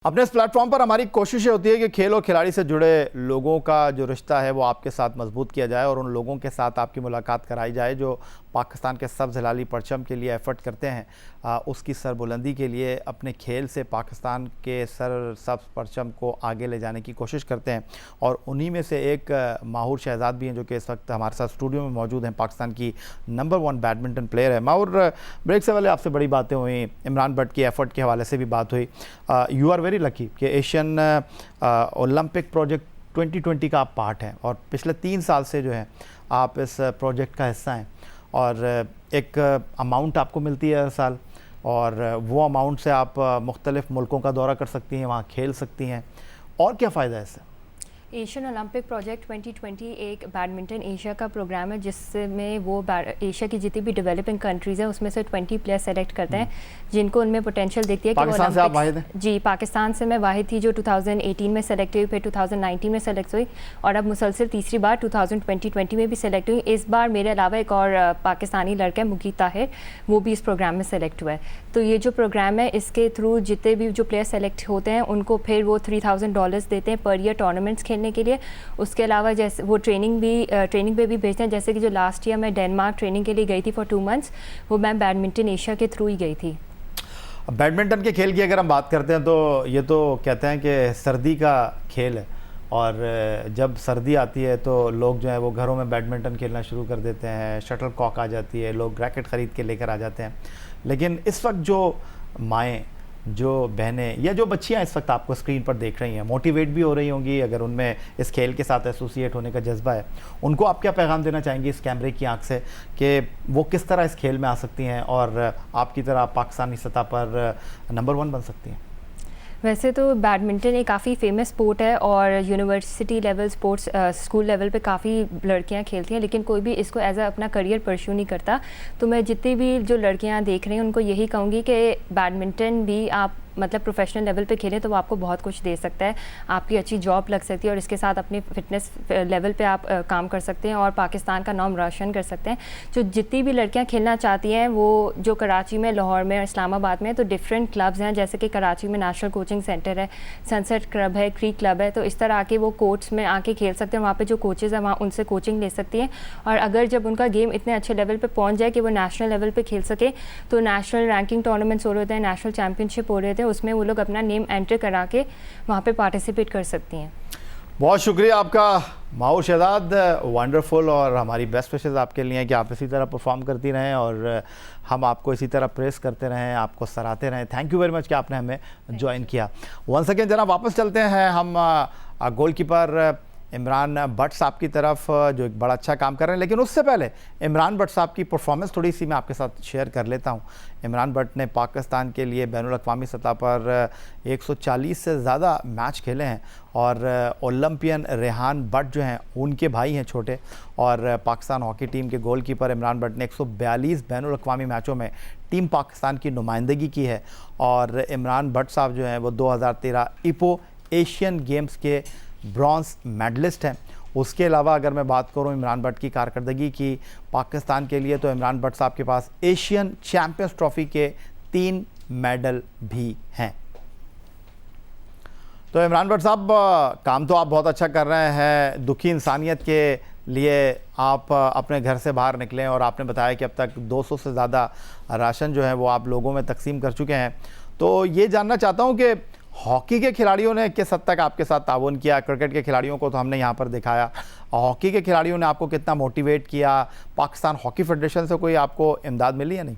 अपने इस प्लेटफॉर्म पर हमारी कोशिश ये होती है कि खेल और खिलाड़ी से जुड़े लोगों का जो रिश्ता है वो आपके साथ मजबूत किया जाए और उन लोगों के साथ आपकी मुलाकात कराई जाए जो पाकिस्तान के सब्ज़ हिलाली परचम के लिए एफ़र्ट करते हैं, उसकी सरबुलंदी के लिए अपने खेल से पाकिस्तान के सब्ज़ परचम को आगे ले जाने की कोशिश करते हैं। और उन्हीं में से एक माहूर शहजाद भी हैं जो कि इस वक्त हमारे साथ स्टूडियो में मौजूद हैं। पाकिस्तान की नंबर 1 बैडमिंटन प्लेयर है। माहूर, ब्रेक से पहले आपसे बड़ी बातें हुई, इमरान भट्ट की एफ़र्ट के हवाले से भी बात हुई। यू आर वेरी लकी कि एशियन ओलंपिक प्रोजेक्ट 2020 का आप पार्ट हैं और पिछले 3 साल से जो है आप इस प्रोजेक्ट का हिस्सा हैं और एक अमाउंट आपको मिलती है हर साल और वो अमाउंट से आप मुख्तलिफ़ मुल्कों का दौरा कर सकती हैं, वहाँ खेल सकती हैं। और क्या फ़ायदा है इससे? एशियन ओलंपिक प्रोजेक्ट 2020 एक बैडमिंटन एशिया का प्रोग्राम है जिसमें वो एशिया की जितनी भी डेवलपिंग कंट्रीज़ हैं उसमें से 20 प्लेयर्स सेलेक्ट करते हैं जिनको उनमें पोटेंशियल देखती है कि पाकिस्तान से आप वाहिद हैं? जी, पाकिस्तान से मैं वाहिद थी जो 2018 में सेलेक्ट हुई, फिर 2019 में सेलेक्ट हुई और अब मुसलसल तीसरी बार 2020 में भी सेलेक्ट हुई। इस बार मेरे अलावा एक और पाकिस्तानी लड़का है मुकीत ताहिर, वो भी इस प्रोग्राम में सेलेक्ट हुआ है। तो ये जो प्रोग्राम है इसके थ्रू जितने भी जो प्लेयर सेलेक्ट होते हैं उनको फिर वो $3000 देते हैं पर ईयर टूर्नामेंट्स खेलने के लिए। उसके अलावा जैसे वो ट्रेनिंग पे भी भेजते हैं, जैसे कि जो लास्ट ईयर मैं डेनमार्क ट्रेनिंग के लिए गई थी फॉर 2 मंथ्स, वो मैं बैडमिंटन एशिया के थ्रू ही गई थी। बैडमिंटन के खेल की अगर हम बात करते हैं तो ये तो कहते हैं कि सर्दी का खेल है और जब सर्दी आती है तो लोग जो है वो घरों में बैडमिंटन खेलना शुरू कर देते हैं, शटल कॉक आ जाती है, लोग रैकेट ख़रीद के लेकर आ जाते हैं। लेकिन इस वक्त जो माएँ, जो बहनें या जो बच्चियां इस वक्त आपको स्क्रीन पर देख रही हैं, मोटिवेट भी हो रही होंगी अगर उनमें इस खेल के साथ एसोसिएट होने का जज्बा है, उनको आप क्या पैगाम देना चाहेंगी इस कैमरे की आंख से कि वो किस तरह इस खेल में आ सकती हैं और आपकी तरह पाकिस्तानी सतह पर नंबर 1 बन सकती हैं? वैसे तो बैडमिंटन एक काफ़ी फेमस स्पोर्ट है और university level sports school level पे काफ़ी लड़कियां खेलती हैं, लेकिन कोई भी इसको एज अ अपना करियर परस्यू नहीं करता। तो मैं जितनी भी जो लड़कियां देख रही हैं उनको यही कहूँगी कि बैडमिंटन भी आप मतलब प्रोफेशनल लेवल पे खेलें तो वो आपको बहुत कुछ दे सकता है, आपकी अच्छी जॉब लग सकती है और इसके साथ अपने फिटनेस लेवल पे आप काम कर सकते हैं और पाकिस्तान का नाम रोशन कर सकते हैं। जो जितनी भी लड़कियां खेलना चाहती हैं वो जो कराची में, लाहौर में और इस्लामाबाद में तो डिफरेंट क्लब्स हैं, जैसे कि कराची में नेशनल कोचिंग सेंटर है, सनसेट क्लब है, क्रीक क्लब है, तो इस तरह आके वो कोर्ट्स में आके खेल सकते हैं। वहाँ पर जो कोचेज़ हैं वहाँ उनसे कोचिंग ले सकती हैं और अगर जब उनका गेम इतने अच्छे लेवल पर पहुँच जाए कि वो नेशनल लेवल पर खेल सके तो नेशनल रैंकिंग टूर्नामेंट्स हो रहे होते हैं, नेशनल चैम्पियनशिप हो रहे थे, उसमें वो लोग अपना नेम एंटर करा के वहाँ पे पार्टिसिपेट कर सकती हैं। बहुत शुक्रिया आपका माहूर शहजाद, वंडरफुल, और हमारी बेस्ट विशेज़ आपके लिए हैं कि आप इसी तरह परफॉर्म करती रहें और हम आपको इसी तरह प्रेस करते रहें, आपको सराहते रहें। थैंक यू वेरी मच कि आपने हमें ज्वाइन किया। वंस अगेन जनाब वापस चलते हैं हम गोलकीपर इमरान भट्ट साहब की तरफ जो एक बड़ा अच्छा काम कर रहे हैं, लेकिन उससे पहले इमरान भट्ट साहब की परफॉर्मेंस थोड़ी सी मैं आपके साथ शेयर कर लेता हूं। इमरान भट्ट ने पाकिस्तान के लिए बैनुल अक़वामी सतह पर 140 से ज़्यादा मैच खेले हैं और ओलंपियन रेहान भट्ट जो हैं उनके भाई हैं छोटे, और पाकिस्तान हॉकी टीम के गोलकीपर इमरान भट्ट ने 142 बैनुल अक़वामी मैचों में टीम पाकिस्तान की नुमाइंदगी की है। और इमरान भट्ट साहब जो हैं वो 2013 इपो एशियन गेम्स के ब्रॉन्ज़ मेडलिस्ट हैं। उसके अलावा अगर मैं बात करूं इमरान भट्ट की कारकर्दगी की पाकिस्तान के लिए, तो इमरान भट्ट साहब के पास एशियन चैम्पियंस ट्रॉफी के 3 मेडल भी हैं। तो इमरान भट्ट साहब, काम तो आप बहुत अच्छा कर रहे हैं, दुखी इंसानियत के लिए आप अपने घर से बाहर निकले और आपने बताया कि अब तक 200 से ज़्यादा राशन जो है वो आप लोगों में तकसीम कर चुके हैं। तो ये जानना चाहता हूँ कि हॉकी के खिलाड़ियों ने किस हद तक आपके साथ ताउन किया? क्रिकेट के खिलाड़ियों को तो हमने यहाँ पर दिखाया, हॉकी के खिलाड़ियों ने आपको कितना मोटिवेट किया? पाकिस्तान हॉकी फेडरेशन से कोई आपको इमदाद मिली या नहीं?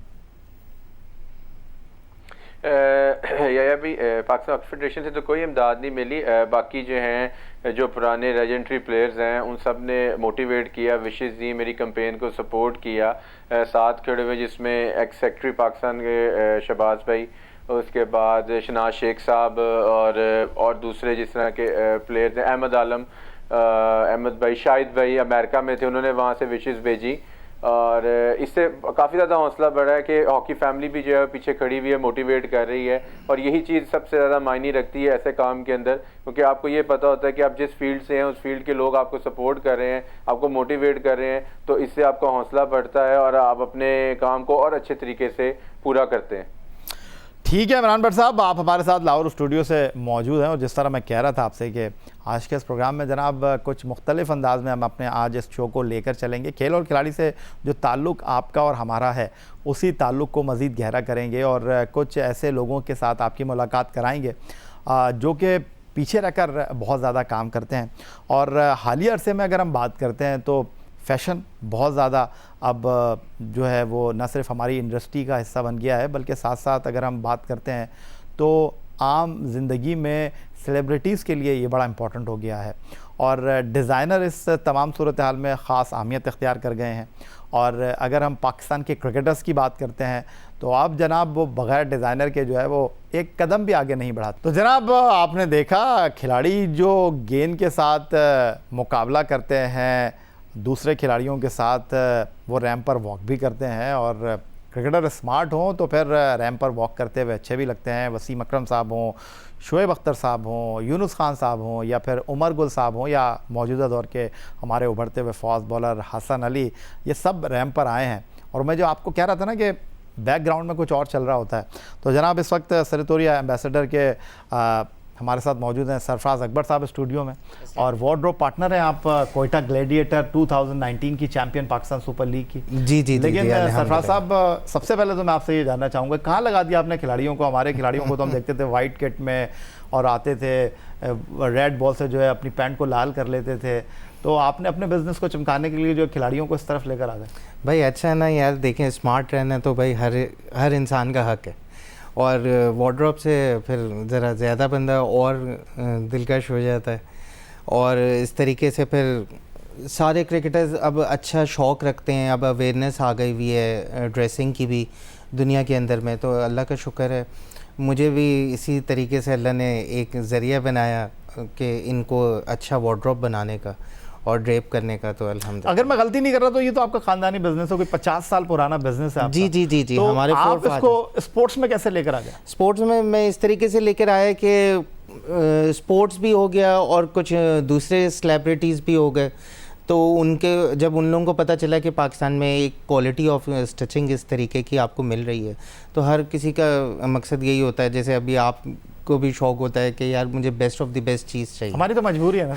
या भी पाकिस्तान हॉकी फेडरेशन से तो कोई इमदाद नहीं मिली। बाकी जो हैं, जो पुराने लेजेंडरी प्लेयर्स हैं, उन सब ने मोटिवेट किया, विशेज़ दी, मेरी कैंपेन को सपोर्ट किया, साथ खड़े हुए, जिसमें एक्स सेक्रेटरी पाकिस्तान के शहबाज भाई, उसके बाद शनाज शेख साहब और दूसरे जिस तरह के प्लेयर्स हैं, अहमद आलम, अहमद भाई, शाहिद भाई अमेरिका में थे, उन्होंने वहाँ से विशेज़ भेजी और इससे काफ़ी ज़्यादा हौसला बढ़ा है कि हॉकी फैमिली भी जो है पीछे खड़ी हुई है, मोटिवेट कर रही है। और यही चीज़ सबसे ज़्यादा मायने रखती है ऐसे काम के अंदर, क्योंकि आपको ये पता होता है कि आप जिस फील्ड से हैं उस फील्ड के लोग आपको सपोर्ट कर रहे हैं, आपको मोटिवेट कर रहे हैं, तो इससे आपका हौसला बढ़ता है और आप अपने काम को और अच्छे तरीके से पूरा करते हैं। ठीक है इमरान भट्ट साहब, आप हमारे साथ लाहौर स्टूडियो से मौजूद हैं और जिस तरह मैं कह रहा था आपसे कि आज के इस प्रोग्राम में जनाब कुछ मुख्तलिफ अंदाज में हम अपने आज इस शो को लेकर चलेंगे। खेल और खिलाड़ी से जो ताल्लुक़ आपका और हमारा है उसी ताल्लुक़ को मज़ीद गहरा करेंगे और कुछ ऐसे लोगों के साथ आपकी मुलाकात कराएँगे जो कि पीछे रहकर बहुत ज़्यादा काम करते हैं। और हालिया अरसे में अगर हम बात करते हैं तो फ़ैशन बहुत ज़्यादा अब जो है वो न सिर्फ हमारी इंडस्ट्री का हिस्सा बन गया है बल्कि साथ साथ अगर हम बात करते हैं तो आम ज़िंदगी में सेलिब्रिटीज़ के लिए ये बड़ा इम्पोर्टेंट हो गया है और डिज़ाइनर इस तमाम सूरत हाल में ख़ास अहमियत इख्तियार कर गए हैं। और अगर हम पाकिस्तान के क्रिकेटर्स की बात करते हैं तो आप जनाब वो बग़ैर डिज़ाइनर के जो है वो एक कदम भी आगे नहीं बढ़ाते। तो जनाब आपने देखा खिलाड़ी जो गेंद के साथ मुकाबला करते हैं दूसरे खिलाड़ियों के साथ वो रैंप पर वॉक भी करते हैं और क्रिकेटर स्मार्ट हों तो फिर रैंप पर वॉक करते हुए अच्छे भी लगते हैं। वसीम अकरम साहब हों, शोएब अख्तर साहब हों, यूनुस खान साहब हों या फिर उमर गुल साहब हों या मौजूदा दौर के हमारे उभरते हुए फास्ट बॉलर हसन अली, ये सब रैंप पर आए हैं। और मैं जो आपको कह रहा था ना कि बैकग्राउंड में कुछ और चल रहा होता है, तो जनाब इस वक्त सरतोरिया एम्बेसडर के हमारे साथ मौजूद हैं सरफराज अकबर साहब स्टूडियो में और वार्डरोब पार्टनर हैं आप कोयटा ग्लैडिएटर 2019 की चैंपियन पाकिस्तान सुपर लीग की। जी। लेकिन सरफराज साहब सबसे पहले तो मैं आपसे ये जानना चाहूँगा कहाँ लगा दिया आपने खिलाड़ियों को? हमारे खिलाड़ियों को तो हम देखते थे वाइट किट में और आते थे रेड बॉल से जो है अपनी पैंट को लाल कर लेते थे, तो आपने अपने बिजनेस को चमकाने के लिए जो खिलाड़ियों को इस तरफ लेकर आ गए। भाई अच्छा है ना यार, देखें स्मार्ट रहना तो भाई हर इंसान का हक है और वार्डरोब से फिर ज़रा ज़्यादा बंदा और दिलकश हो जाता है और इस तरीके से फिर सारे क्रिकेटर्स अब अच्छा शौक़ रखते हैं। अब अवेयरनेस आ गई हुई है ड्रेसिंग की भी दुनिया के अंदर में, तो अल्लाह का शुक्र है मुझे भी इसी तरीके से अल्लाह ने एक ज़रिया बनाया कि इनको अच्छा वार्डरोब बनाने का और ड्रेप करने का। तो अल्हम्दुलिल्लाह अगर मैं गलती नहीं कर रहा तो ये तो आपका खानदानी बिजनेस है, कोई 50 साल पुराना बिजनेस है आपका। जी तो हमारे आप इसको स्पोर्ट्स में कैसे लेकर आ गए? स्पोर्ट्स में मैं इस तरीके से लेकर आया कि स्पोर्ट्स भी हो गया और कुछ दूसरे सेलिब्रिटीज़ भी हो गए, तो उनके जब उन लोगों को पता चला कि पाकिस्तान में एक क्वालिटी ऑफ स्टिचिंग इस तरीके की आपको मिल रही है, तो हर किसी का मकसद यही होता है। जैसे अभी आप को भी शौक़ होता है कि यार मुझे बेस्ट ऑफ द बेस्ट चीज़ चाहिए, हमारी तो मजबूरी है ना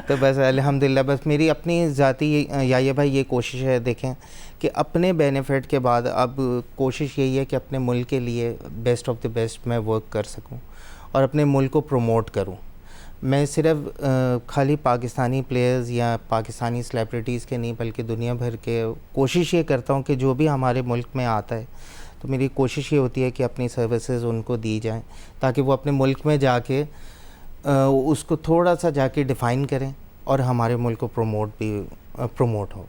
तो बस अल्हम्दुलिल्लाह बस मेरी अपनी ज़ाती या भाई ये कोशिश है देखें कि अपने बेनिफिट के बाद अब कोशिश यही है कि अपने मुल्क के लिए बेस्ट ऑफ द बेस्ट मैं वर्क कर सकूं और अपने मुल्क को प्रमोट करूं। मैं सिर्फ खाली पाकिस्तानी प्लेयर्स या पाकिस्तानी सेलिब्रिटीज़ के नहीं बल्कि दुनिया भर के कोशिश ये करता हूँ कि जो भी हमारे मुल्क में आता है तो मेरी कोशिश ये होती है कि अपनी सर्विसेज उनको दी जाएं ताकि वो अपने मुल्क में जाके उसको थोड़ा सा जाके डिफ़ाइन करें और हमारे मुल्क को प्रमोट हो।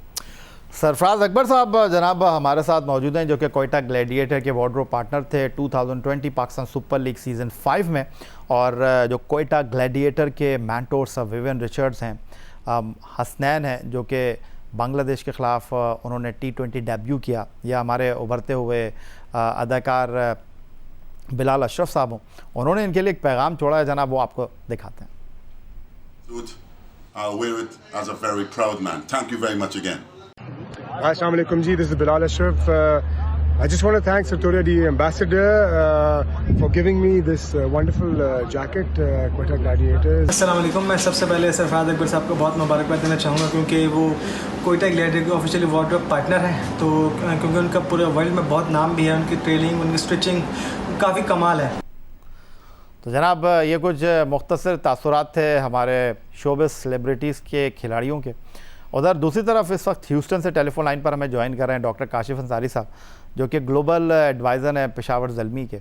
सरफराज अकबर साहब जनाब हमारे साथ मौजूद हैं जो कि कोयटा ग्लैडिएटर के वार्डरोब पार्टनर थे 2020 पाकिस्तान सुपर लीग सीज़न 5 में और जो कोयटा ग्लैडिएटर के मेंटोर्स विवियन रिचर्ड्स हैं, हसनैन हैं जो कि बांग्लादेश के ख़िलाफ़ उन्होंने T20 डेब्यू किया, या हमारे उभरते हुए अदाकार बिलाल अशरफ साहब हों, उन्होंने इनके लिए एक पैगाम छोड़ा है जनाब, वो आपको दिखाते हैं। I'll wear it as a very proud man. Thank you very much again. Assalamu alaikum ji, this is Bilal Ashraf. I just want to thank Sartoria the ambassador for giving me this wonderful jacket, Quetta Gladiators. अस्सलाम वालेकुम। मैं सबसे पहले सरफराज अकबर साहब को बहुत मुबारकबाद देना चाहूँगा क्योंकि वो कोयटा ग्लैडिएटर के ऑफिशियली वार्डरोब पार्टनर हैं, तो क्योंकि उनका पूरे वर्ल्ड में बहुत नाम भी है, उनकी ट्रेनिंग उनकी स्टिचिंग काफ़ी कमाल है। तो जनाब ये कुछ मुख्तसर तासुरात थे हमारे शोबिस सेलिब्रिटीज़ के खिलाड़ियों के। उधर दूसरी तरफ इस वक्त ह्यूस्टन से टेलीफोन लाइन पर हमें ज्वाइन कर रहे हैं डॉक्टर काशिफ अंसारी साहब जो कि ग्लोबल एडवाइज़र हैं पेशावर ज़ल्मी के,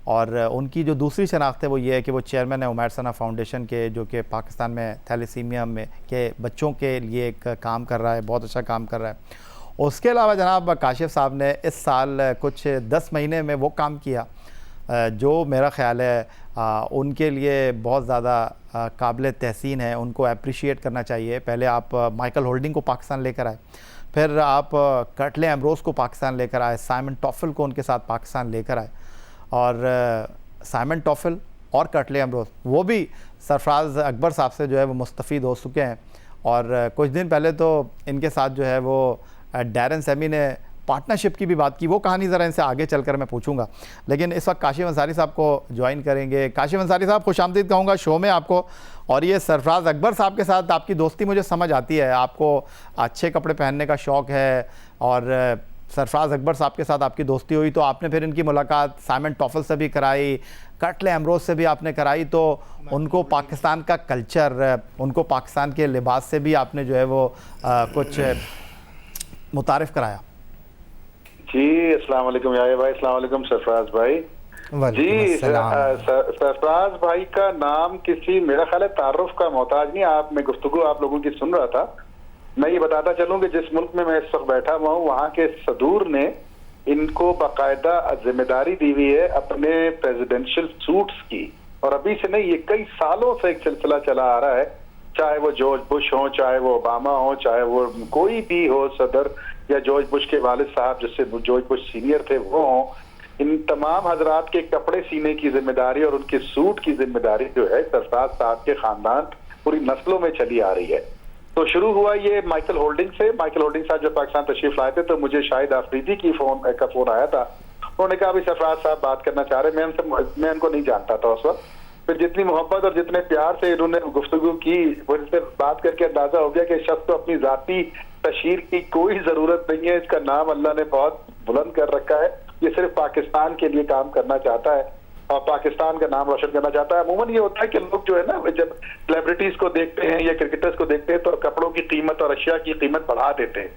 और उनकी जो दूसरी शनाख्त है वो ये है कि वो चेयरमैन है उमैर सना फाउंडेशन के, जो कि पाकिस्तान में थैलेसीमिया में के बच्चों के लिए एक काम कर रहा है, बहुत अच्छा काम कर रहा है। उसके अलावा जनाब काशिफ साहब ने इस साल कुछ 10 महीने में वो काम किया जो मेरा ख़्याल है उनके लिए बहुत ज़्यादा काबिल तहसीन है, उनको अप्रिशिएट करना चाहिए। पहले आप माइकल होल्डिंग को पाकिस्तान लेकर आए, फिर आप कर्टले एम्ब्रोस को पाकिस्तान लेकर आए, साइमन टॉफल को उनके साथ पाकिस्तान लेकर आए, और साइमन टॉफल और कर्टले एम्ब्रोस वो भी सरफराज अकबर साहब से जो है वो मुस्तफ़ीद हो चुके हैं। और कुछ दिन पहले तो इनके साथ जो है वो डैरन सेमी ने पार्टनरशिप की भी बात की, वो कहानी ज़रा इनसे आगे चलकर मैं पूछूंगा। लेकिन इस वक्त काशिफ अंसारी साहब को ज्वाइन करेंगे। काशिफ अंसारी साहब, खुशामदीद कहूँगा शो में आपको। और ये सरफराज अकबर साहब के साथ आपकी दोस्ती मुझे समझ आती है, आपको अच्छे कपड़े पहनने का शौक़ है और सरफराज अकबर साहब के साथ आपकी दोस्ती हुई तो आपने फिर इनकी मुलाकात साइमन टॉफल से भी कराई, कटले एमरोज से भी आपने कराई, तो उनको पाकिस्तान का कल्चर, उनको पाकिस्तान के लिबास से भी आपने जो है वो कुछ मुतारिफ कराया। जी अस्सलाम वालेकुम याया भाई, अस्सलाम वालेकुम सरफराज भाई। जी सरफराज भाई का नाम किसी मेरा ख्याल है तारुफ का मोहताज नहीं। मैं गुफ्तगू आप लोगों की सुन रहा था। मैं ये बताता चलूं कि जिस मुल्क में मैं इस वक्त बैठा हुआ हूँ वहाँ के सदूर ने इनको बाकायदा जिम्मेदारी दी हुई है अपने प्रेसिडेंशियल सूट्स की, और अभी से नहीं, ये कई सालों से एक सिलसिला चला आ रहा है, चाहे वो जॉर्ज बुश हो, चाहे वो ओबामा हो, चाहे वो कोई भी हो सदर, या जॉर्ज बुश के वालिद साहब जिससे जॉर्ज बुश सीनियर थे वो हों, इन तमाम हजरात के कपड़े सीने की जिम्मेदारी और उनके सूट की जिम्मेदारी जो है सरफराज साहब के खानदान पूरी नस्लों में चली आ रही है। तो शुरू हुआ ये माइकल होल्डिंग से। माइकल होल्डिंग साहब जब पाकिस्तान तशरीफ लाए थे तो मुझे शाहिद आफरीदी का फोन आया था। उन्होंने कहा अभी सरफराज साहब बात करना चाह रहे। मैं उनको नहीं जानता था उस वक्त। फिर जितनी मोहब्बत और जितने प्यार से इन्होंने गुफ्तगू की, मुझसे बात करके अंदाजा हो गया कि शख्स को अपनी जाती तशहीर की कोई जरूरत नहीं है। इसका नाम अल्लाह ने बहुत बुलंद कर रखा है। ये सिर्फ पाकिस्तान के लिए काम करना चाहता है और पाकिस्तान का नाम रोशन करना चाहता है। अमूमन ये होता है कि लोग जो है ना, जब सेलिब्रिटीज को देखते हैं या क्रिकेटर्स को देखते हैं तो कपड़ों की कीमत और अशिया की कीमत बढ़ा देते हैं,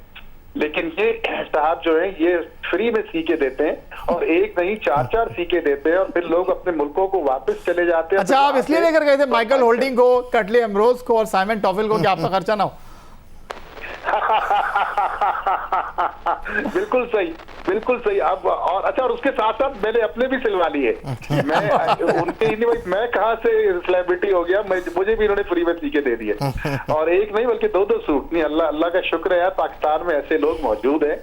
लेकिन ये साहब जो है ये फ्री में सीके देते हैं और एक नहीं 4-4 सीके देते हैं और फिर लोग अपने मुल्कों को वापस चले जाते हैं। अच्छा, आप इसलिए लेकर गए थे माइकल होल्डिंग को, कटले एमरोज को और साइमन टॉफल को कि आपका खर्चा ना हो? बिल्कुल सही, बिल्कुल सही। अब और अच्छा, और उसके साथ साथ मैंने अपने भी सिलवा लिए। मैं उनके ही नहीं, मैं कहाँ से सेलिब्रिटी हो गया, मुझे भी इन्होंने फ्री में सीके दे दिए। और एक नहीं बल्कि 2-2 सूट। नहीं, अल्लाह का शुक्र है यार, पाकिस्तान में ऐसे लोग मौजूद हैं।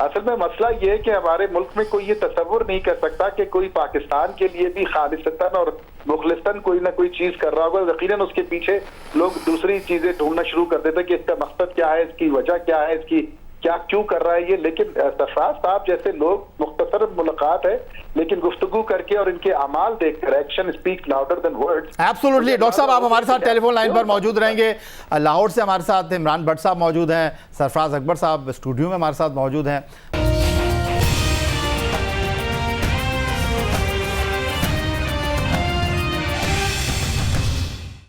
असल में मसला ये है कि हमारे मुल्क में कोई ये तसव्वुर नहीं कर सकता कि कोई पाकिस्तान के लिए भी खालिसतन और मुखलिसन कोई ना कोई चीज कर रहा होगा। यकीनन उसके पीछे लोग दूसरी चीजें ढूंढना शुरू कर देते हैं कि इसका मकसद क्या है, इसकी वजह क्या है, इसकी क्या क्यों कर रहा है ये। लेकिन सरफराज साहब जैसे लोग, मुख्तसर मुलाकात है लेकिन गुफ्तगू करके और इनके अमाल देखकर, action speak louder than words. Absolutely. Doctor साहब, आप हमारे साथ टेलीफोन लाइन पर मौजूद रहेंगे। लाहौर से हमारे साथ इमरान भट्ट साहब मौजूद हैं, सरफराज अकबर साहब स्टूडियो में हमारे साथ मौजूद हैं।